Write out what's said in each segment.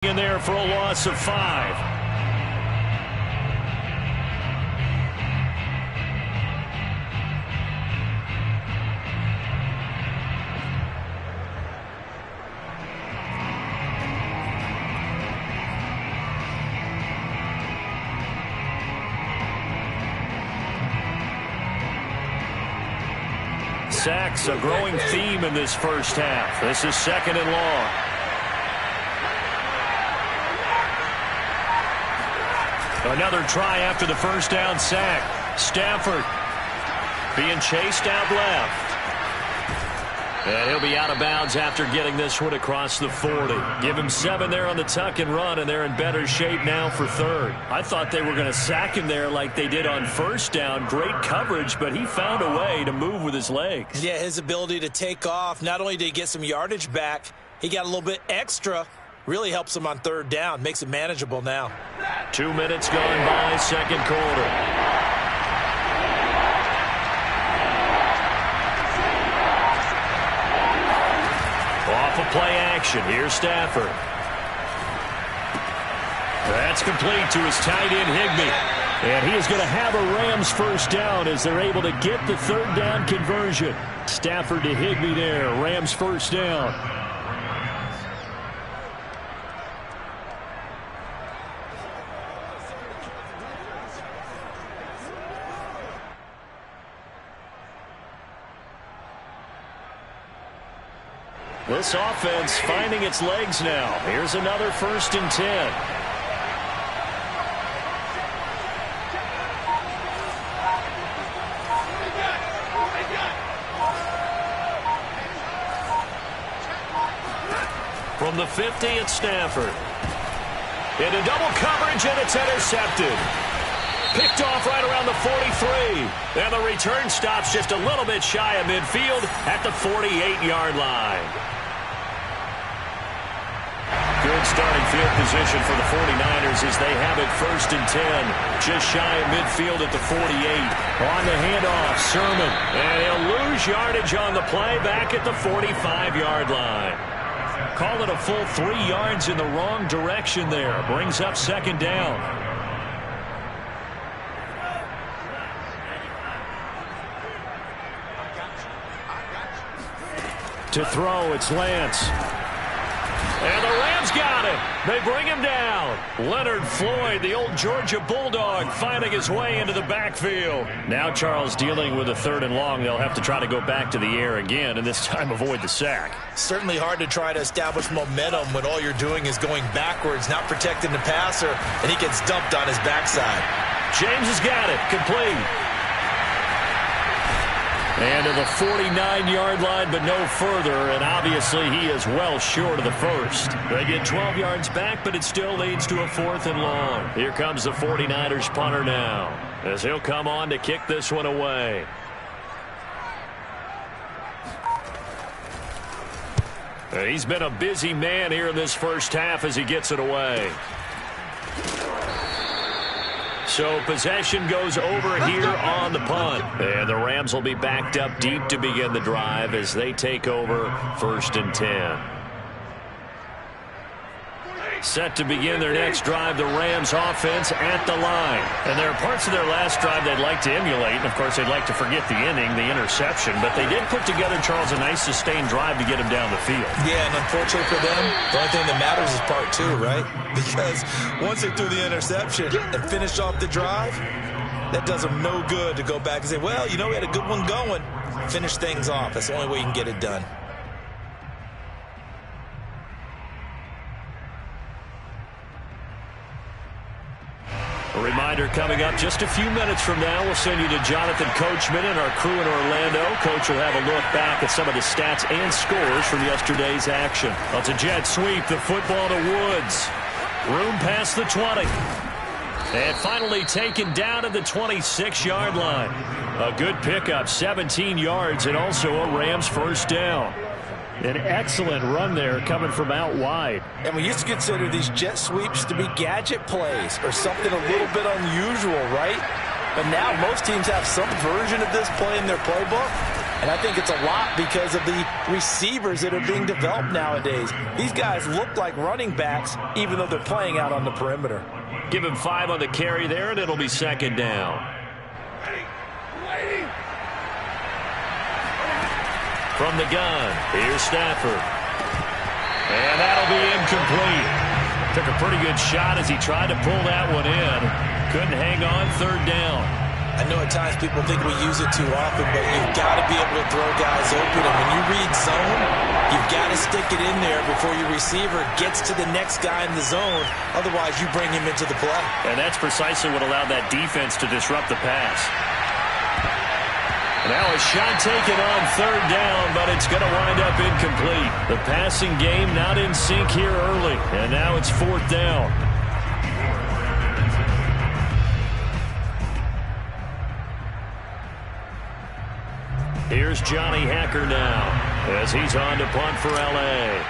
in there for a loss of 5. Sacks, a growing theme in this first half. This is 2nd and long. Another try after the first down sack. Stafford being chased out left. And he'll be out of bounds after getting this one across the 40. Give him 7 there on the tuck and run, and they're in better shape now for 3rd. I thought they were going to sack him there like they did on first down. Great coverage, but he found a way to move with his legs. Yeah, his ability to take off, not only did he get some yardage back, he got a little bit extra. Really helps him on 3rd down, makes it manageable now. 2 minutes gone by, 2nd quarter. Off of play action. Here's Stafford. That's complete to his tight end, Higbee. And he is going to have a Rams first down as they're able to get the 3rd down conversion. Stafford to Higbee there. Rams first down. This offense finding its legs now. Here's another 1st and 10. From the 50, it's Stafford. Into double coverage, and it's intercepted. Picked off right around the 43. And the return stops just a little bit shy of midfield at the 48-yard line. Good starting field position for the 49ers as they have it 1st and 10. Just shy of midfield at the 48. On the handoff, Sermon. And he'll lose yardage on the play back at the 45-yard line. Call it a full 3 yards in the wrong direction there. Brings up 2nd down. To throw, it's Lance. And the Rams got him. They bring him down. Leonard Floyd, the old Georgia Bulldog, finding his way into the backfield. Now Charles dealing with a 3rd and long. They'll have to try to go back to the air again, and this time avoid the sack. Certainly hard to try to establish momentum when all you're doing is going backwards, not protecting the passer, and he gets dumped on his backside. James has got it. Complete. And to the 49-yard line, but no further, and obviously he is well short of the 1st. They get 12 yards back, but it still leads to a 4th and long. Here comes the 49ers punter now, as he'll come on to kick this one away. And he's been a busy man here in this first half as he gets it away. So possession goes over here on the punt. And the Rams will be backed up deep to begin the drive as they take over 1st and 10. Set to begin their next drive, the Rams offense at the line. And there are parts of their last drive they'd like to emulate. And, of course, they'd like to forget the inning, the interception. But they did put together, Charles, a nice sustained drive to get him down the field. Yeah, and unfortunately for them, the only thing that matters is part 2, right? Because once they threw the interception and finished off the drive, that does them no good to go back and say, well, you know, we had a good one going. Finish things off. That's the only way you can get it done. A reminder coming up just a few minutes from now. We'll send you to Jonathan Coachman and our crew in Orlando. Coach will have a look back at some of the stats and scores from yesterday's action. Well, it's a jet sweep. The football to Woods. Room past the 20. And finally taken down at the 26-yard line. A good pickup, 17 yards, and also a Rams first down. An excellent run there coming from out wide. And we used to consider these jet sweeps to be gadget plays or something a little bit unusual, right? But now most teams have some version of this play in their playbook. And I think it's a lot because of the receivers that are being developed nowadays. These guys look like running backs, even though they're playing out on the perimeter. Give him 5 on the carry there, and it'll be second down. From the gun, here's Stafford. And that'll be incomplete. Took a pretty good shot as he tried to pull that one in. Couldn't hang on, third down. I know at times people think we use it too often, but you've got to be able to throw guys open. And when you read zone, you've got to stick it in there before your receiver gets to the next guy in the zone. Otherwise, you bring him into the play. And that's precisely what allowed that defense to disrupt the pass. Now a shot taken on third down, but it's going to wind up incomplete. The passing game not in sync here early, and now it's fourth down. Here's Johnny Hacker now as he's on to punt for L.A.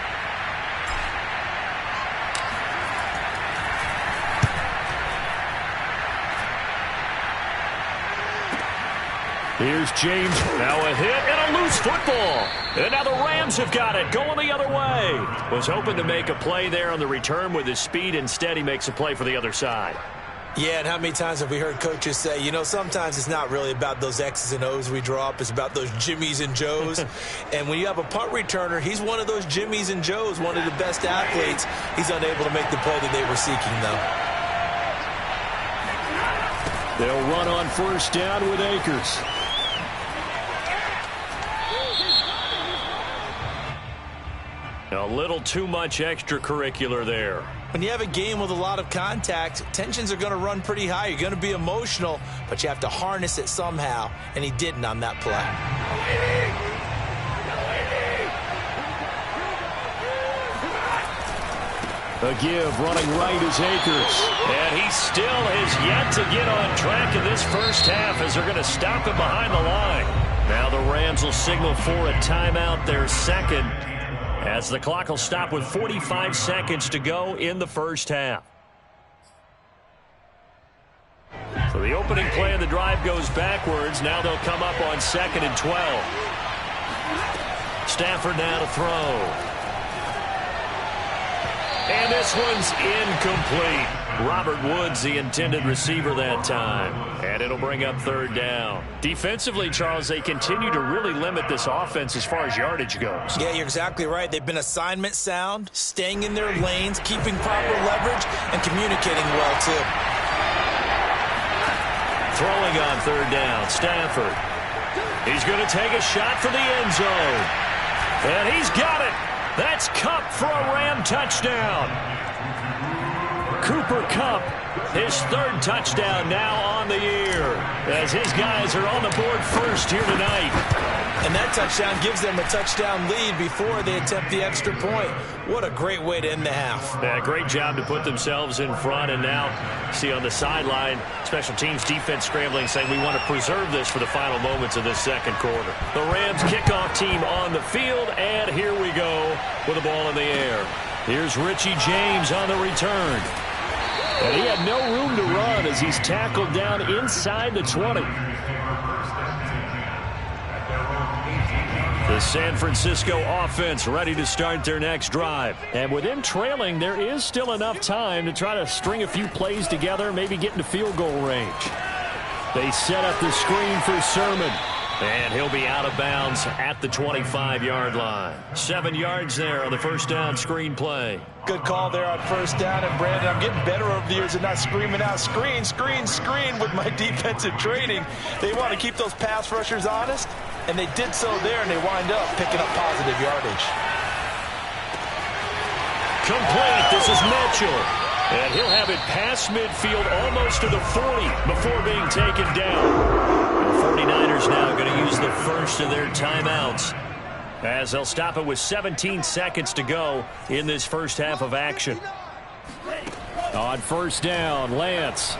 Here's James. Now a hit and a loose football. And now the Rams have got it, going the other way. Was hoping to make a play there on the return with his speed. Instead, he makes a play for the other side. Yeah, and how many times have we heard coaches say, you know, sometimes it's not really about those X's and O's we draw up. It's about those Jimmies and Joes. And when you have a punt returner, he's one of those Jimmies and Joes, one of the best athletes. He's unable to make the play that they were seeking, though. They'll run on first down with Akers. A little too much extracurricular there. When you have a game with a lot of contact, tensions are going to run pretty high. You're going to be emotional, but you have to harness it somehow, and he didn't on that play. A give running right is Akers. And he still has yet to get on track in this first half as they're going to stop him behind the line. Now the Rams will signal for a timeout, their second, as the clock will stop with 45 seconds to go in the first half. So the opening play of the drive goes backwards. Now they'll come up on 2nd and 12. Stafford now to throw. And this one's incomplete. Robert Woods, the intended receiver that time. And it'll bring up third down. Defensively, Charles, they continue to really limit this offense as far as yardage goes. Yeah, you're exactly right. They've been assignment sound, staying in their lanes, keeping proper leverage, and communicating well, too. Throwing on third down, Stafford. He's going to take a shot for the end zone. And he's got it. That's Kupp for a Ram touchdown. Cooper Kupp, his third touchdown now on the year, as his guys are on the board first here tonight. And that touchdown gives them a touchdown lead before they attempt the extra point. What a great way to end the half. Yeah, great job to put themselves in front. And now, see on the sideline, special teams defense scrambling, saying we want to preserve this for the final moments of this second quarter. The Rams kickoff team on the field, and here we go with the ball in the air. Here's Richie James on the return. And he had no room to run as he's tackled down inside the 20. The San Francisco offense ready to start their next drive. And with them trailing, there is still enough time to try to string a few plays together, maybe get into field goal range. They set up the screen for Sermon. And he'll be out of bounds at the 25-yard line. 7 yards there on the first down screen play. Good call there on first down. And, Brandon, I'm getting better over the years at not screaming out, screen, screen, screen with my defensive training. They want to keep those pass rushers honest, and they did so there, and they wind up picking up positive yardage. Complete. This is Mitchell. And he'll have it past midfield almost to the 40 before being taken down. The 49ers now going to use the first of their timeouts as they'll stop it with 17 seconds to go in this first half of action. On first down, Lance.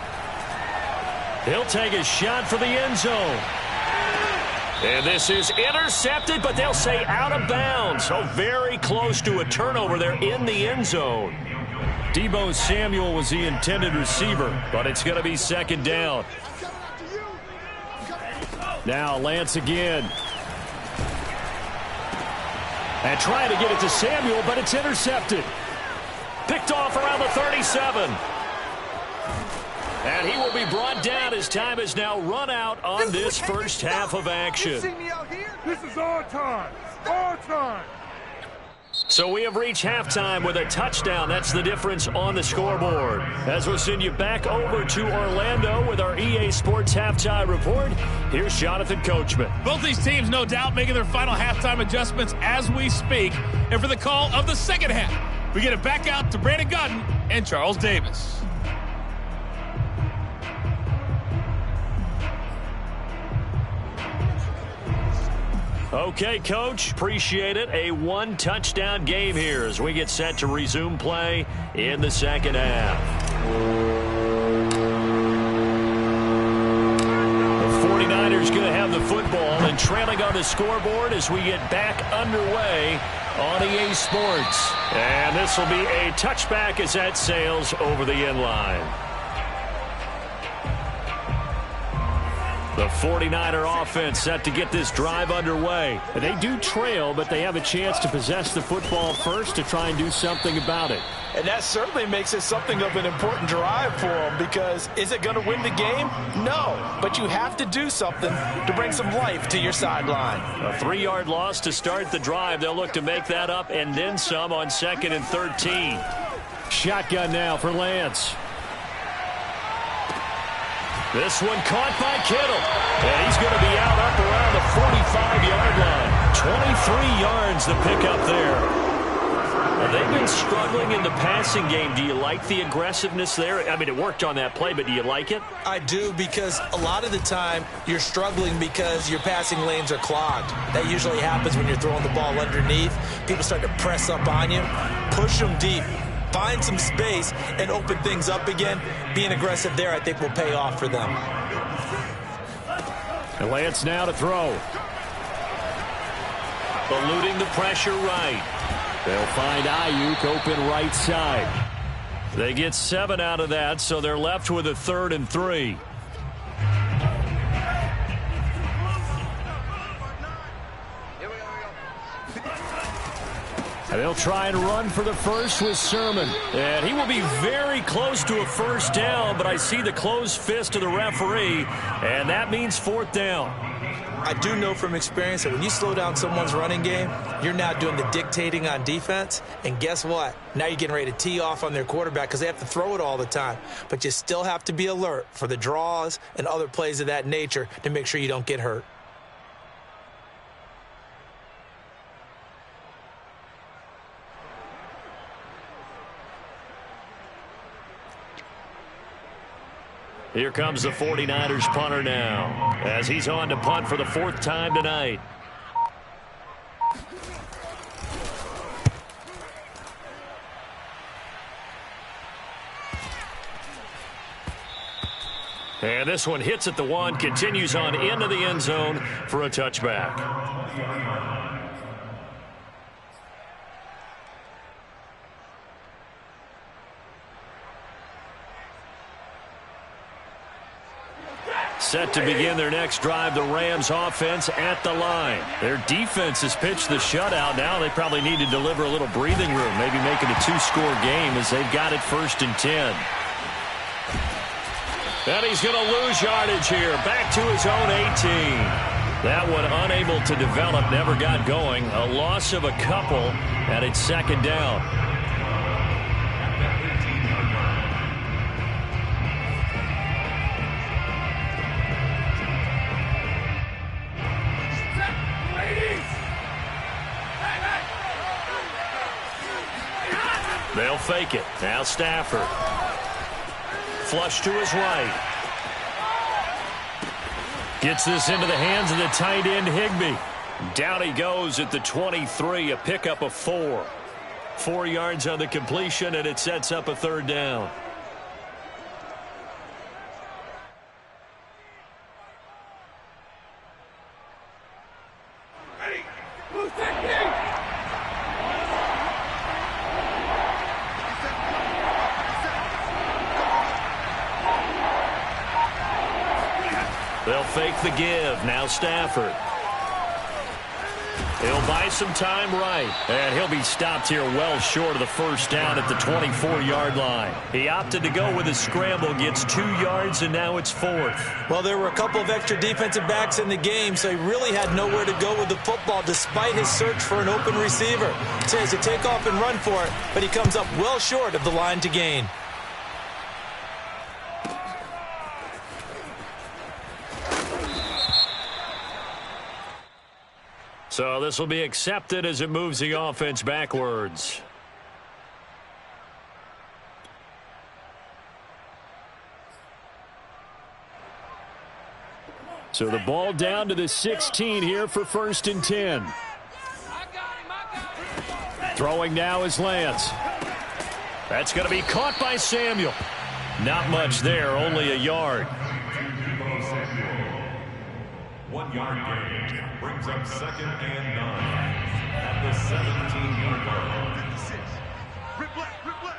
He'll take a shot for the end zone. And this is intercepted, but they'll say out of bounds. So very close to a turnover there in the end zone. Deebo Samuel was the intended receiver, but it's going to be second down. Now Lance again. And trying to get it to Samuel, but it's intercepted. Picked off around the 37. And he will be brought down as time has now run out on this first half of action. This is our time. Our time. So we have reached halftime with a touchdown. That's the difference on the scoreboard. As we'll send you back over to Orlando with our EA Sports Halftime Report, here's Jonathan Coachman. Both these teams, no doubt, making their final halftime adjustments as we speak. And for the call of the second half, we get it back out to Brandon Gaudin and Charles Davis. Okay, Coach, appreciate it. A one-touchdown game here as we get set to resume play in the second half. The 49ers going to have the football and trailing on the scoreboard as we get back underway on EA Sports. And this will be a touchback as that sails over the end line. The 49er offense set to get this drive underway. They do trail, but they have a chance to possess the football first to try and do something about it. And that certainly makes it something of an important drive for them, because is it going to win the game? No, but you have to do something to bring some life to your sideline. A 3-yard loss to start the drive. They'll look to make that up and then some on 2nd and 13. Shotgun now for Lance. This one caught by Kittle. And he's going to be out up around the 45-yard line. 23 yards the pickup there. They've been struggling in the passing game. Do you like the aggressiveness there? I mean, it worked on that play, but do you like it? I do, because a lot of the time you're struggling because your passing lanes are clogged. That usually happens when you're throwing the ball underneath. People start to press up on you. Push them deep. Find some space and open things up again. Being aggressive there, I think, will pay off for them. And Lance now to throw. Eluding the pressure right. They'll find Ayuk open right side. They get 7 out of that, so they're left with a 3rd and 3. And they'll try and run for the first with Sermon. And he will be very close to a first down, but I see the closed fist of the referee, and that means 4th down. I do know from experience that when you slow down someone's running game, you're now doing the dictating on defense. And guess what? Now you're getting ready to tee off on their quarterback because they have to throw it all the time. But you still have to be alert for the draws and other plays of that nature to make sure you don't get hurt. Here comes the 49ers punter now as he's on to punt for the 4th time tonight. And this one hits at the 1, continues on into the end zone for a touchback. Set to begin their next drive, the Rams offense at the line. Their defense has pitched the shutout. Now they probably need to deliver a little breathing room, maybe make it a 2-score game as they've got it 1st and 10. And he's going to lose yardage here, back to his own 18. That one unable to develop, never got going. A loss of a couple, and it's 2nd down. They'll fake it. Now Stafford. Flush to his right. Gets this into the hands of the tight end, Higbee. Down he goes at the 23, a pickup of 4. 4 yards on the completion, and it sets up a 3rd down. They'll fake the give. Now Stafford. He'll buy some time right, and he'll be stopped here well short of the first down at the 24-yard line. He opted to go with his scramble, gets 2 yards, and now it's 4th. Well, there were a couple of extra defensive backs in the game, so he really had nowhere to go with the football despite his search for an open receiver. So he has to take off and run for it, but he comes up well short of the line to gain. So this will be accepted as it moves the offense backwards. So the ball down to the 16 here for 1st and 10. Throwing now is Lance. That's going to be caught by Samuel. Not much there, only a yard. 1 yard gain brings up 2nd and 9 at the 17-yard line. 56. Rip left, rip left.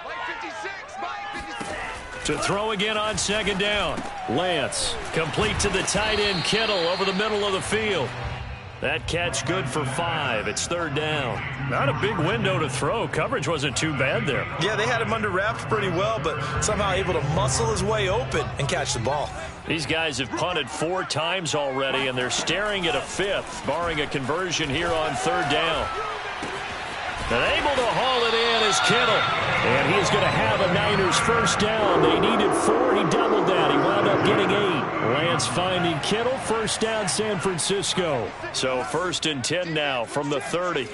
Mike 56, Mike 56. To throw again on 2nd down. Lance complete to the tight end Kittle over the middle of the field. That catch good for 5. It's 3rd down. Not a big window to throw. Coverage wasn't too bad there. Yeah, they had him under wraps pretty well, but somehow able to muscle his way open and catch the ball. These guys have punted 4 times already, and they're staring at a 5th, barring a conversion here on 3rd down. And able to haul it in is Kittle. And he is going to have a Niners 1st down. They needed 4. He doubled that. He wound up getting 8. Lance finding Kittle. 1st down, San Francisco. So 1st and 10 now from the 30.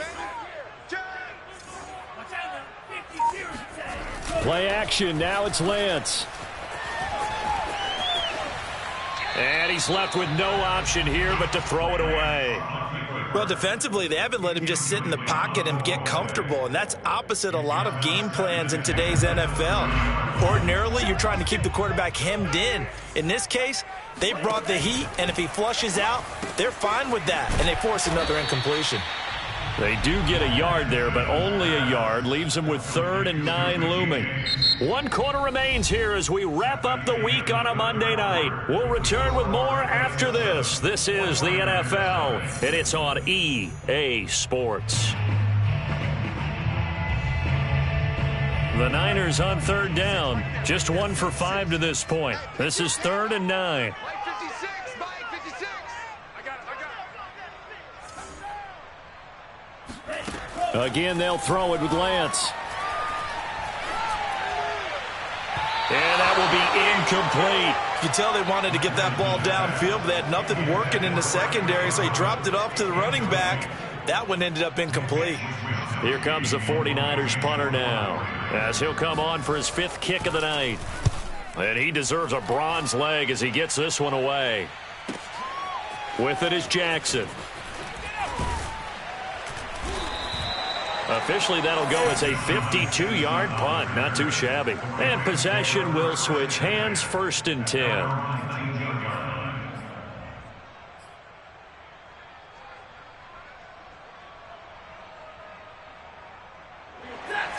Play action. Now it's Lance. And he's left with no option here but to throw it away. Well, defensively, they haven't let him just sit in the pocket and get comfortable, and that's opposite a lot of game plans in today's NFL. Ordinarily, you're trying to keep the quarterback hemmed in. In this case, they brought the heat, and if he flushes out, they're fine with that, and they force another incompletion. They do get a yard there, but only a yard. Leaves them with 3rd and 9 looming. 1 quarter remains here as we wrap up the week on a Monday night. We'll return with more after this. This is the NFL, and it's on EA Sports. The Niners on 3rd down. Just 1 for 5 to this point. This is 3rd and 9. Again, they'll throw it with Lance. And that will be incomplete. You can tell they wanted to get that ball downfield, but they had nothing working in the secondary, so he dropped it off to the running back. That one ended up incomplete. Here comes the 49ers punter now, as he'll come on for his 5th kick of the night. And he deserves a bronze leg as he gets this one away. With it is Jackson. Officially, that'll go as a 52-yard punt. Not too shabby. And possession will switch hands. 1st and 10.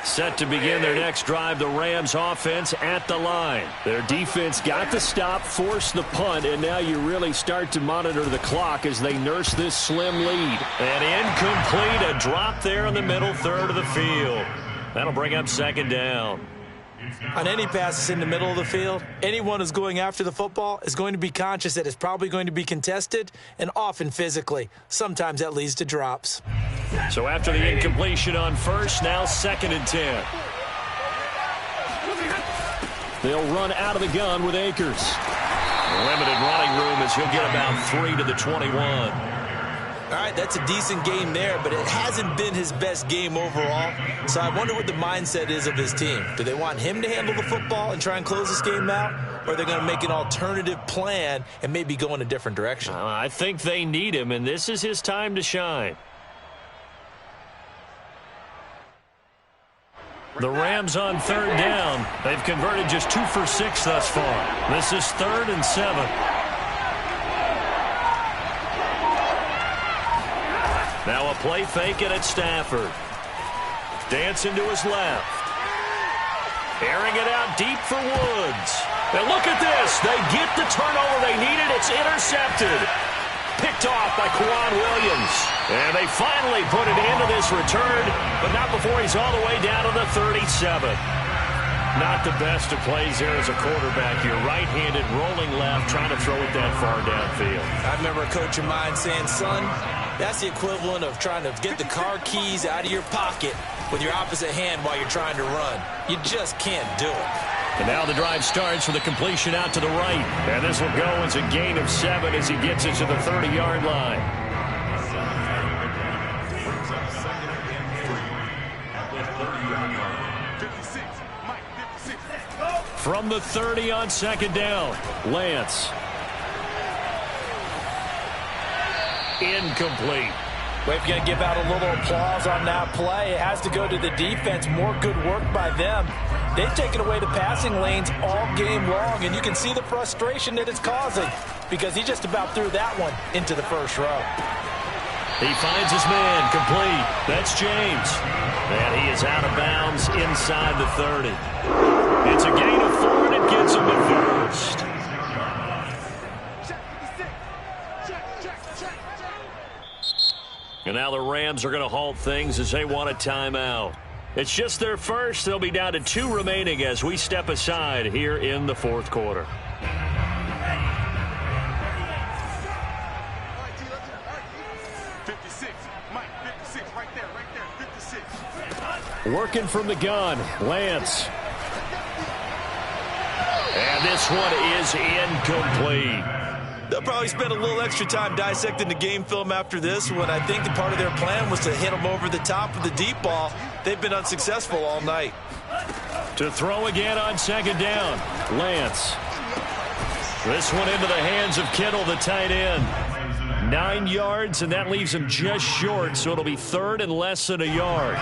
Set to begin their next drive, the Rams offense at the line. Their defense got the stop, forced the punt, and now you really start to monitor the clock as they nurse this slim lead. And incomplete, a drop there in the middle third of the field. That'll bring up 2nd down. On any passes in the middle of the field, anyone who's going after the football is going to be conscious that it's probably going to be contested and often physically. Sometimes that leads to drops. So after the incompletion on 1st, now 2nd and 10. They'll run out of the gun with Akers. Limited running room as he'll get about 3 to the 21. All right, that's a decent game there, but it hasn't been his best game overall. So I wonder what the mindset is of his team. Do they want him to handle the football and try and close this game out? Or are they going to make an alternative plan and maybe go in a different direction? I think they need him, and this is his time to shine. The Rams on 3rd down. They've converted just 2 for 6 thus far. This is 3rd and 7. Now a play fake it at Stafford. Dancing to his left. Airing it out deep for Woods. And look at this. They get the turnover they needed. It's intercepted. Picked picked off by Quan Williams. And they finally put an end to this return, but not before he's all the way down to the 37. Not the best of plays there as a quarterback. You're right-handed, rolling left, trying to throw it that far downfield. I remember a coach of mine saying, son, that's the equivalent of trying to get the car keys out of your pocket with your opposite hand while you're trying to run. You just can't do it. And now the drive starts with a completion out to the right. And this will go as a gain of 7 as he gets it to the 30-yard line. From the 30 on second down, Lance. Incomplete. Well, if you're going to give out a little applause on that play, it has to go to the defense. More good work by them. They've taken away the passing lanes all game long, and you can see the frustration that it's causing because he just about threw that one into the first row. He finds his man, complete. That's James. And he is out of bounds inside the 30. It's a gain of 4, and it gets him to first. And now the Rams are going to halt things as they want a timeout. It's just their first. They'll be down to 2 remaining as we step aside here in the fourth quarter. Working from the gun, Lance. And this one is incomplete. They'll probably spend a little extra time dissecting the game film after this when I think the part of their plan was to hit them over the top of the deep ball. They've been unsuccessful all night. To throw again on second down, Lance. This one into the hands of Kittle, the tight end. 9 yards, and that leaves him just short, so it'll be third and less than a yard.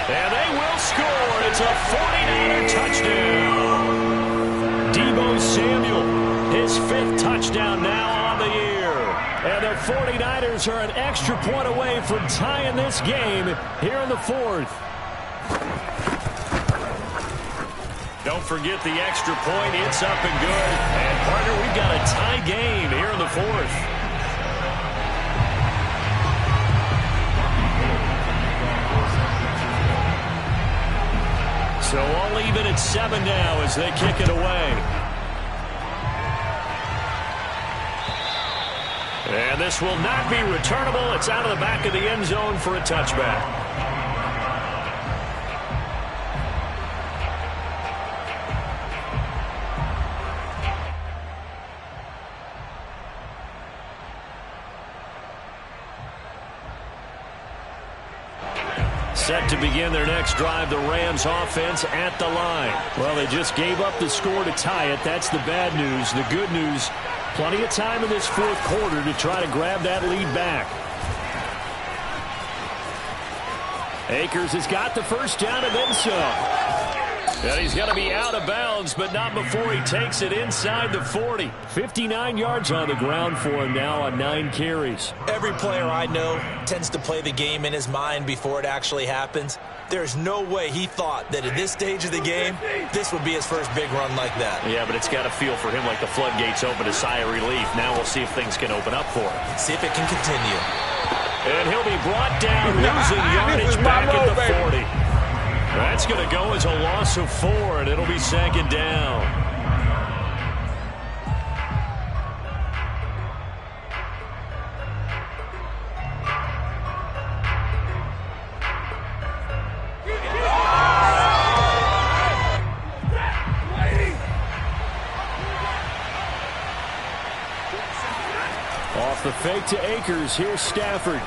And they will score. It's a 49er touchdown. Deebo Samuel, his 5th touchdown now on the year. And the 49ers are an extra point away from tying this game here in the 4th. Don't forget the extra point. It's up and good. And, partner, we've got a tie game here in the 4th. So all even at 7 now as they kick it away. And this will not be returnable. It's out of the back of the end zone for a touchback. Set to begin their next drive, the Rams offense at the line. Well, they just gave up the score to tie it. That's the bad news. The good news, plenty of time in this fourth quarter to try to grab that lead back. Akers has got the first down and then some. And he's going to be out of bounds, but not before he takes it inside the 40. 59 yards on the ground for him now on 9 carries. Every player I know tends to play the game in his mind before it actually happens. There's no way he thought that at this stage of the game, this would be his first big run like that. Yeah, but it's got to feel for him like the floodgates open, a sigh of relief. Now we'll see if things can open up for him. See if it can continue. And he'll be brought down, losing yardage back at the 40. That's going to go as a loss of 4, and it'll be second down. Off the fake to Akers, here's Stafford.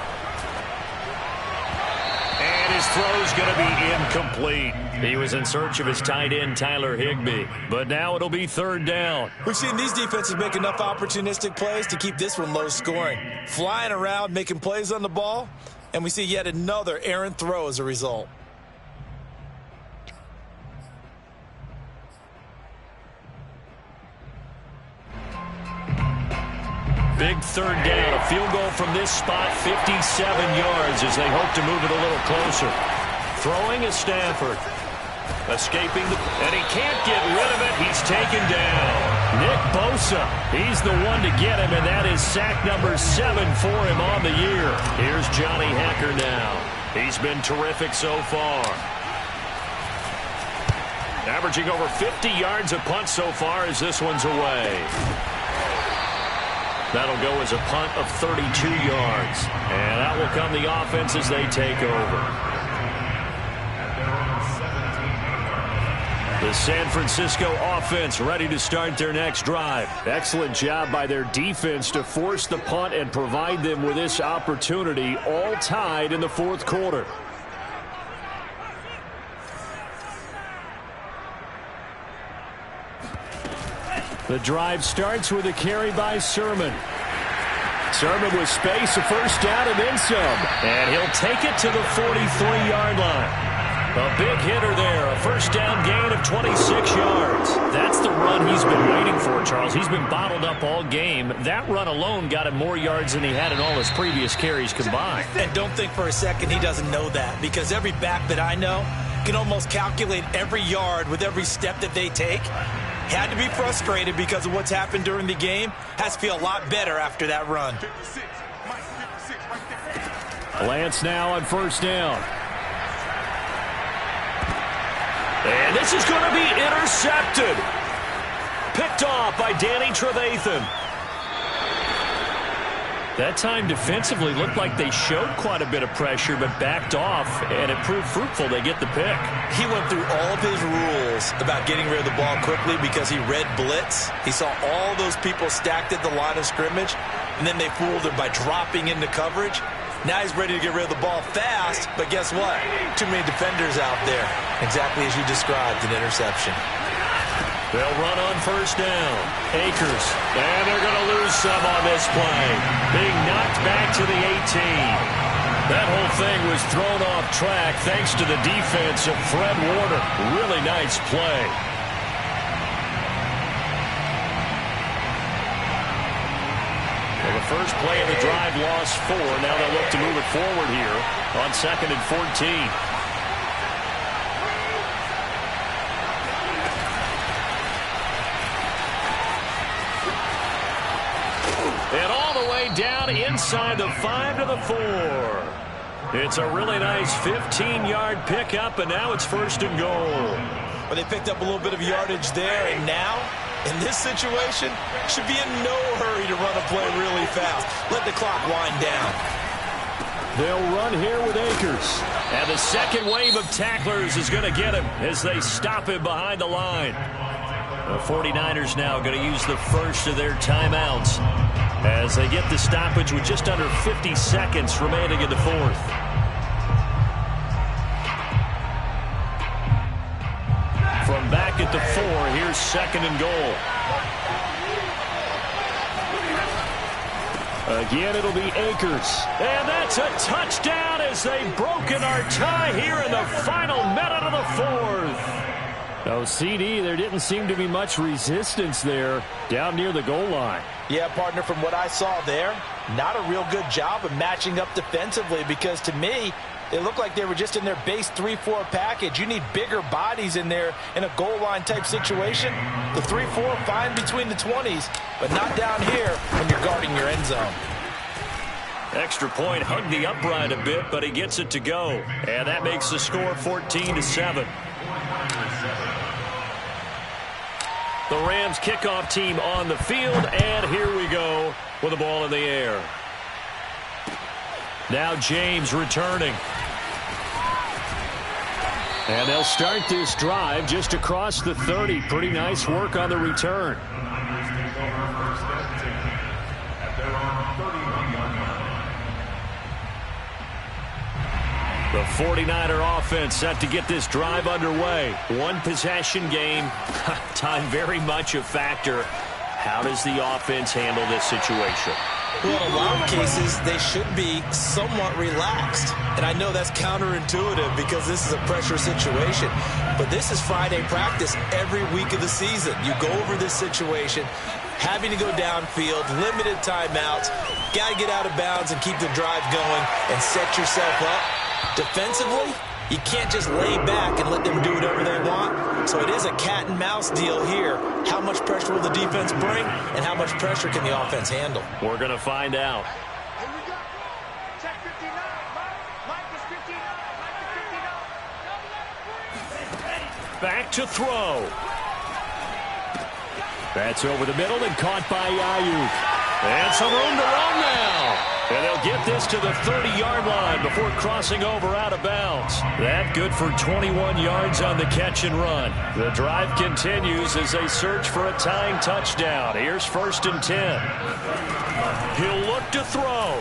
His throw's going to be incomplete. He was in search of his tight end, Tyler Higbee. But now it'll be third down. We've seen these defenses make enough opportunistic plays to keep this one low scoring. Flying around, making plays on the ball, and we see yet another errant throw as a result. big third down. A field goal from this spot, 57 yards as they hope to move it a little closer. Throwing is Stafford. Escaping, and he can't get rid of it. He's taken down. Nick Bosa, he's the one to get him, and that is sack number 7 for him on the year. Here's Johnny Hekker now. He's been terrific so far. Averaging over 50 yards a punt so far as this one's away. That'll go as a punt of 32 yards. And that will come the offense as they take over. The San Francisco offense ready to start their next drive. Excellent job by their defense to force the punt and provide them with this opportunity, all tied in the fourth quarter. The drive starts with a carry by Sermon. Sermon with space, a first down and then some. And he'll take it to the 43-yard line. A big hitter there, a first down gain of 26 yards. That's the run he's been waiting for, Charles. He's been bottled up all game. That run alone got him more yards than he had in all his previous carries combined. And don't think for a second he doesn't know that, because every back that I know can almost calculate every yard with every step that they take. Had to be frustrated because of what's happened during the game. Has to feel a lot better after that run. Lance now on first down. And this is going to be intercepted. Picked off by Danny Trevathan. That time defensively looked like they showed quite a bit of pressure but backed off, and it proved fruitful. They get the pick. He went through all of his rules about getting rid of the ball quickly because he read blitz. He saw all those people stacked at the line of scrimmage, and then they fooled him by dropping into coverage. Now he's ready to get rid of the ball fast, but guess what? Too many defenders out there. Exactly as you described, an interception. They'll run on first down. Akers, and they're going to lose some on this play. Being knocked back to the 18. That whole thing was thrown off track thanks to the defense of Fred Warner. Really nice play. Well, the first play of the drive lost 4. Now they'll look to move it forward here on 2nd and 14. And all the way down inside the 5 to the 4. It's a really nice 15-yard pickup, and now it's 1st and goal. Well, they picked up a little bit of yardage there, and now, in this situation, should be in no hurry to run a play really fast. Let the clock wind down. They'll run here with Akers. And the second wave of tacklers is going to get him as they stop him behind the line. The 49ers now going to use the first of their timeouts as they get the stoppage with just under 50 seconds remaining in the fourth. From back at the 4, here's 2nd and goal. Again, it'll be Akers. And that's a touchdown as they've broken our tie here in the final minute of the fourth. Oh, CD, there didn't seem to be much resistance there down near the goal line. Yeah, partner, from what I saw there, not a real good job of matching up defensively, because to me, it looked like they were just in their base 3-4 package. You need bigger bodies in there in a goal line type situation. The 3-4 fine between the 20s, but not down here when you're guarding your end zone. Extra point, hugged the upright a bit, but he gets it to go. And that makes the score 14-7. The Rams kickoff team on the field, and here we go with the ball in the air. Now James returning. And they'll start this drive just across the 30. Pretty nice work on the return. The 49er offense set to get this drive underway. One possession game. Time very much a factor. How does the offense handle this situation? Well, in a lot of cases, they should be somewhat relaxed. And I know that's counterintuitive because this is a pressure situation. But this is Friday practice every week of the season. You go over this situation, having to go downfield, limited timeouts, got to get out of bounds and keep the drive going and set yourself up. Defensively, you can't just lay back and let them do whatever they want. So it is a cat and mouse deal here. How much pressure will the defense bring, and how much pressure can the offense handle? We're going to find out. Here we go. Check 59. Mike is 59. Mike is 59. Back to throw. That's over the middle and caught by Ayuk. And some room to run now. And they'll get this to the 30-yard line before crossing over out of bounds. That good for 21 yards on the catch and run. The drive continues as they search for a tying touchdown. Here's 1st and 10. He'll look to throw.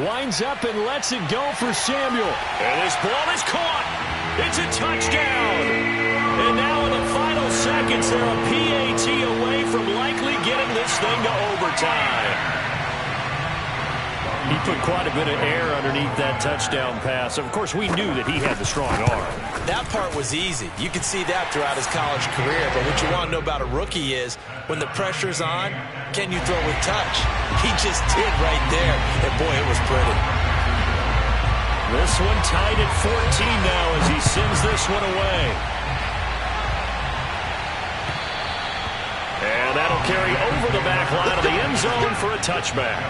Winds up and lets it go for Samuel. And this ball is caught. It's a touchdown. And now in the final seconds, they're a PAT away from likely getting this thing to overtime. He put quite a bit of air underneath that touchdown pass. Of course, we knew that he had the strong arm. That part was easy. You could see that throughout his college career. But what you want to know about a rookie is when the pressure's on, can you throw with touch? He just did right there. And, boy, it was pretty. This one tied at 14 now as he sends this one away. And that'll carry over the back line of the end zone for a touchback.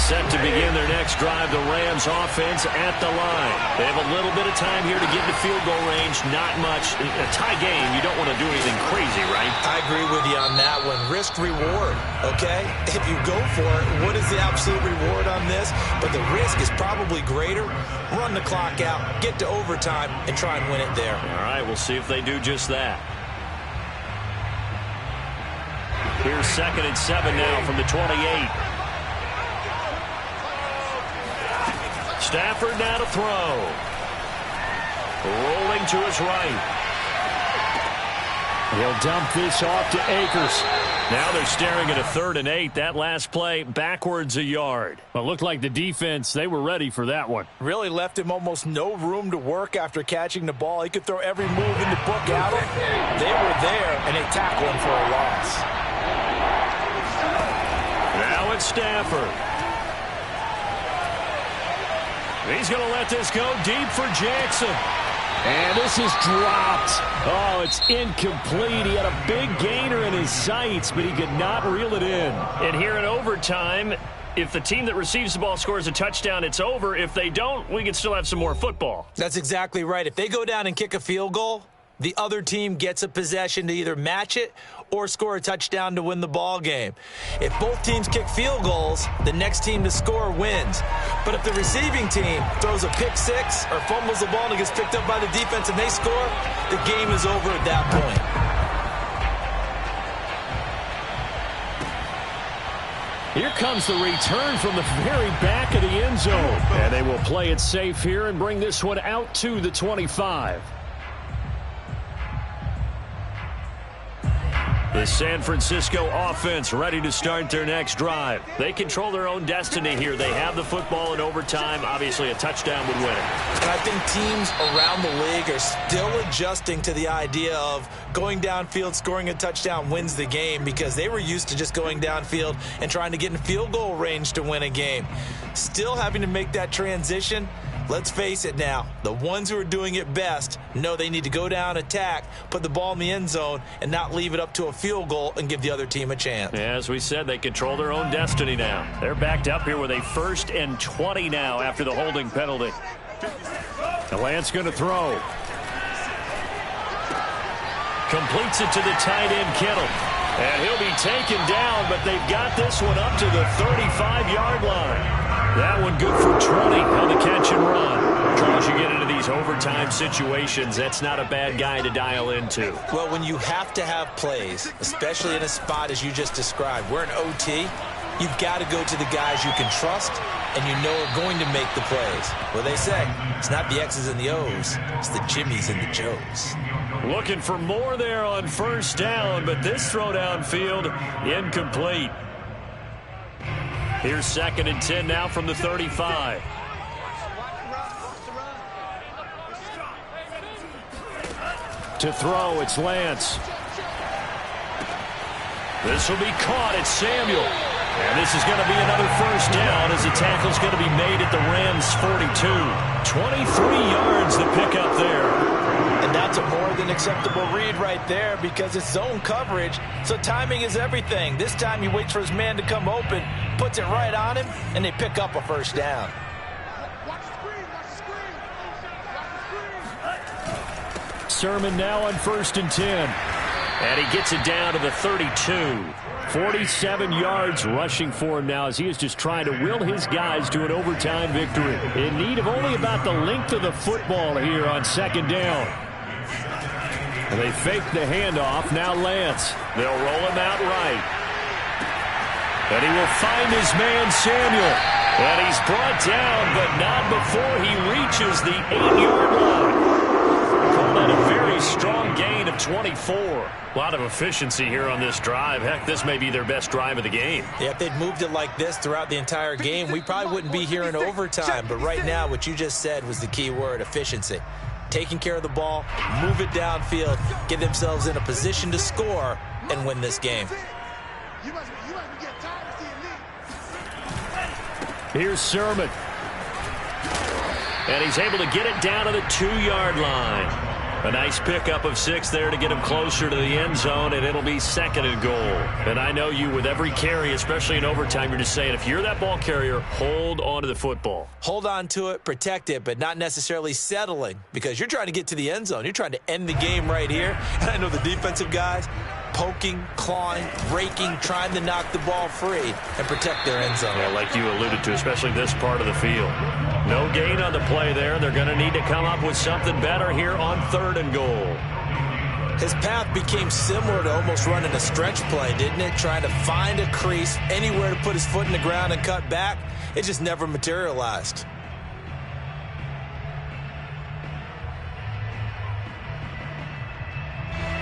Set to begin their next drive, the Rams offense at the line. They have a little bit of time here to get into field goal range. Not much. A tie game, you don't want to do anything crazy, right? I agree with you on that one. Risk-reward, okay? If you go for it, what is the absolute reward on this? But the risk is probably greater. Run the clock out, get to overtime, and try and win it there. All right, we'll see if they do just that. Here's 2nd and 7 now from the 28. Stafford now to throw. Rolling to his right. He'll dump this off to Akers. Now they're staring at a 3rd and 8. That last play backwards a yard. Well, it looked like the defense, they were ready for that one. Really left him almost no room to work after catching the ball. He could throw every move in the book at him. They were there, and they tackled him for a loss. Now it's Stafford. He's going to let this go deep for Jackson. And this is dropped. Oh, it's incomplete. He had a big gainer in his sights, but he could not reel it in. And here in overtime, if the team that receives the ball scores a touchdown, it's over. If they don't, we can still have some more football. That's exactly right. If they go down and kick a field goal, the other team gets a possession to either match it or score a touchdown to win the ball game. If both teams kick field goals, the next team to score wins. But if the receiving team throws a pick six or fumbles the ball and it gets picked up by the defense and they score, the game is over at that point. Here comes the return from the very back of the end zone. And they will play it safe here and bring this one out to the 25. The San Francisco offense ready to start their next drive. They control their own destiny here. They have the football in overtime. Obviously, a touchdown would win it. And I think teams around the league are still adjusting to the idea of going downfield, scoring a touchdown wins the game because they were used to just going downfield and trying to get in field goal range to win a game. Still having to make that transition. Let's face it now, the ones who are doing it best know they need to go down, attack, put the ball in the end zone, and not leave it up to a field goal and give the other team a chance. As we said, they control their own destiny now. They're backed up here with a 1st and 20 now after the holding penalty. The Lance going to throw. Completes it to the tight end, Kittle. And he'll be taken down, but they've got this one up to the 35-yard line. That one good for 20 on the catch and run. Charles, you get into these overtime situations, that's not a bad guy to dial into. Well, when you have to have plays, especially in a spot as you just described, we're in OT, you've got to go to the guys you can trust and you know are going to make the plays. Well, they say it's not the X's and the O's, it's the Jimmys and the Joes. Looking for more there on first down, but this throw downfield incomplete. Here's 2nd and 10 now from the 35. To throw, it's Lance. This will be caught. It's Samuel. And this is going to be another first down as the tackle's going to be made at the Rams' 42. 23 yards the pickup there. And that's a more than acceptable read right there because it's zone coverage, so timing is everything. This time he waits for his man to come open, puts it right on him, and they pick up a first down. Watch the screen, watch the screen. Watch the screen. Sermon now on 1st and 10. And he gets it down to the 32. 47 yards rushing for him now as he is just trying to will his guys to an overtime victory. In need of only about the length of the football here on 2nd down. And they fake the handoff. Now Lance. They'll roll him out right. And he will find his man Samuel. And he's brought down, but not before he reaches the 8-yard line. Call that a very strong gain of 24. A lot of efficiency here on this drive. Heck, this may be their best drive of the game. Yeah, if they'd moved it like this throughout the entire game, we probably wouldn't be here in overtime. But right now, what you just said was the key word, efficiency. Taking care of the ball, move it downfield, get themselves in a position to score, and win this game. You must be getting tired of seeing me. Here's Sermon. And he's able to get it down to the 2-yard line. A nice pickup of 6 there to get him closer to the end zone, and it'll be 2nd and goal. And I know you, with every carry, especially in overtime, you're just saying, if you're that ball carrier, hold on to the football. Hold on to it, protect it, but not necessarily settling because you're trying to get to the end zone. You're trying to end the game right here. And I know the defensive guys poking, clawing, raking, trying to knock the ball free and protect their end zone. Yeah, like you alluded to, especially this part of the field. No gain on the play there. They're going to need to come up with something better here on 3rd and goal. His path became similar to almost running a stretch play, didn't it? Trying to find a crease, anywhere to put his foot in the ground and cut back. It just never materialized.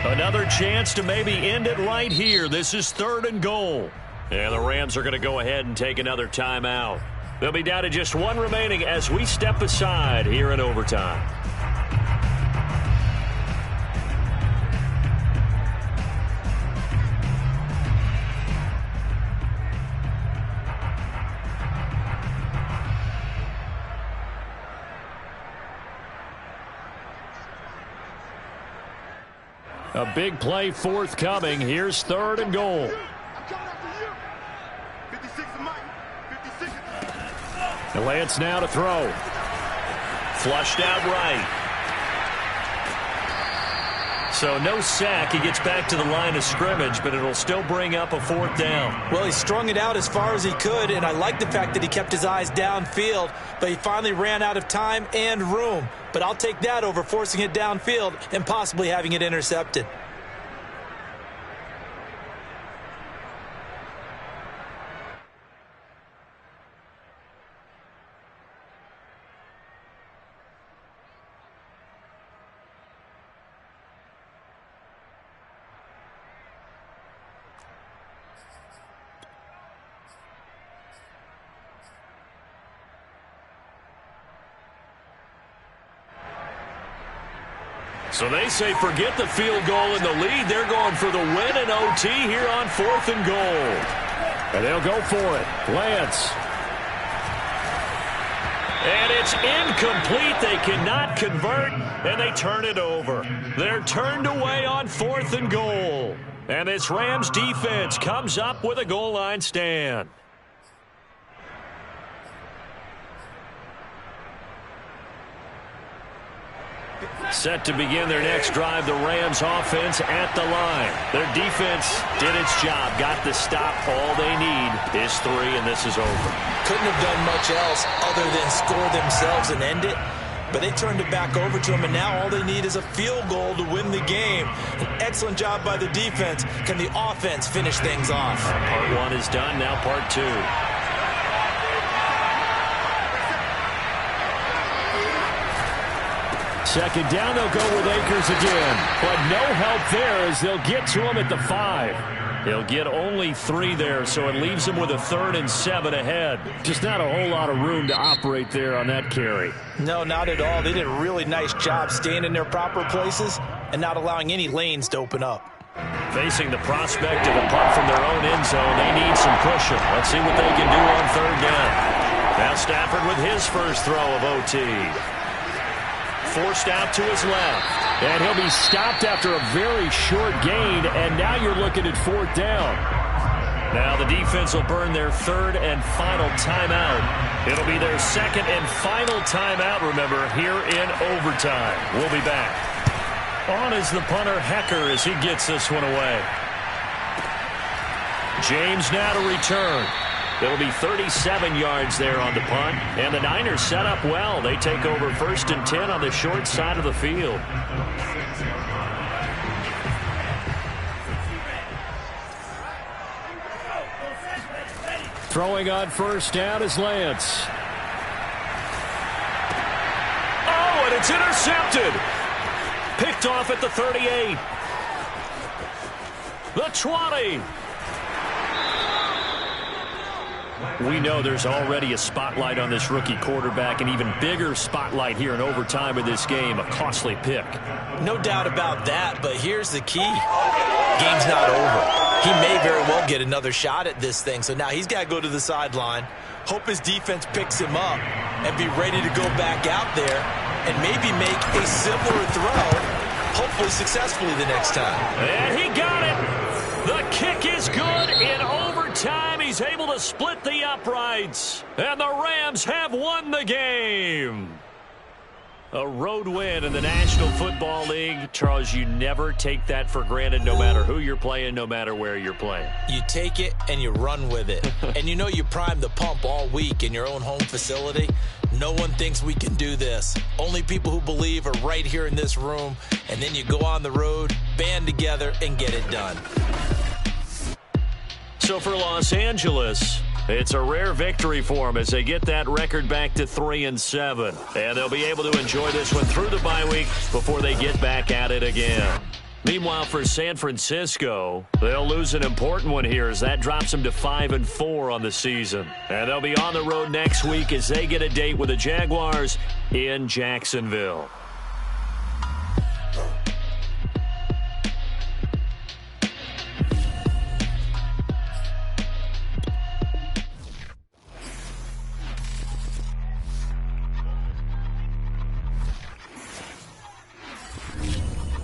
Another chance to maybe end it right here. This is 3rd and goal. And the Rams are going to go ahead and take another timeout. They'll be down to just 1 remaining as we step aside here in overtime. A big play forthcoming. Here's 3rd and goal. I'm coming after you. 56 of Mike. 56. And Lance now to throw. Flushed out right. So no sack. He gets back to the line of scrimmage, but it'll still bring up a 4th down. Well, he strung it out as far as he could, and I like the fact that he kept his eyes downfield, but he finally ran out of time and room. But I'll take that over forcing it downfield and possibly having it intercepted. So they say forget the field goal in the lead. They're going for the win in OT here on 4th and goal. And they'll go for it. Lance. And it's incomplete. They cannot convert, and they turn it over. They're turned away on 4th and goal. And this Rams defense comes up with a goal line stand. Set to begin their next drive, the Rams offense at the line. Their defense did its job, got the stop. All they need is 3, and this is over. Couldn't have done much else other than score themselves and end it. but they turned it back over to him, and now all they need is a field goal to win the game. An excellent job by the defense. Can the offense finish things off? Part one is done, now part two. Second down, they'll go with Akers again. But no help there as they'll get to him at the 5. They'll get only 3 there, so it leaves them with a 3rd and 7 ahead. Just not a whole lot of room to operate there on that carry. No, not at all. They did a really nice job staying in their proper places and not allowing any lanes to open up. Facing the prospect of a punt from their own end zone, they need some cushion. Let's see what they can do on 3rd down. Now Stafford with his first throw of OT. Forced out to his left. And he'll be stopped after a very short gain, and now you're looking at 4th down. Now the defense will burn their 3rd and final timeout. It'll be their 2nd and final timeout, remember, here in overtime. We'll be back. On is the punter, Hecker, as he gets this one away. James now to return. It'll be 37 yards there on the punt. And the Niners set up well. They take over 1st and 10 on the short side of the field. Throwing on 1st down is Lance. Oh, and it's intercepted. Picked off at the 38. The 20. We know there's already a spotlight on this rookie quarterback, an even bigger spotlight here in overtime of this game, a costly pick. No doubt about that, but here's the key. Game's not over. He may very well get another shot at this thing, so now he's got to go to the sideline, hope his defense picks him up, and be ready to go back out there and maybe make a similar throw, hopefully successfully the next time. And he got it. The kick is good in overtime. He's able to split the uprights. And the Rams have won the game. A road win in the National Football League. Charles, you never take that for granted no matter who you're playing, no matter where you're playing. You take it and you run with it. And you know you primed the pump all week in your own home facility. No one thinks we can do this. Only people who believe are right here in this room. And then you go on the road, band together, and get it done. So for Los Angeles, it's a rare victory for them as they get that record back to 3-7. And they'll be able to enjoy this one through the bye week before they get back at it again. Meanwhile, for San Francisco, they'll lose an important one here as that drops them to 5-4 on the season. And they'll be on the road next week as they get a date with the Jaguars in Jacksonville.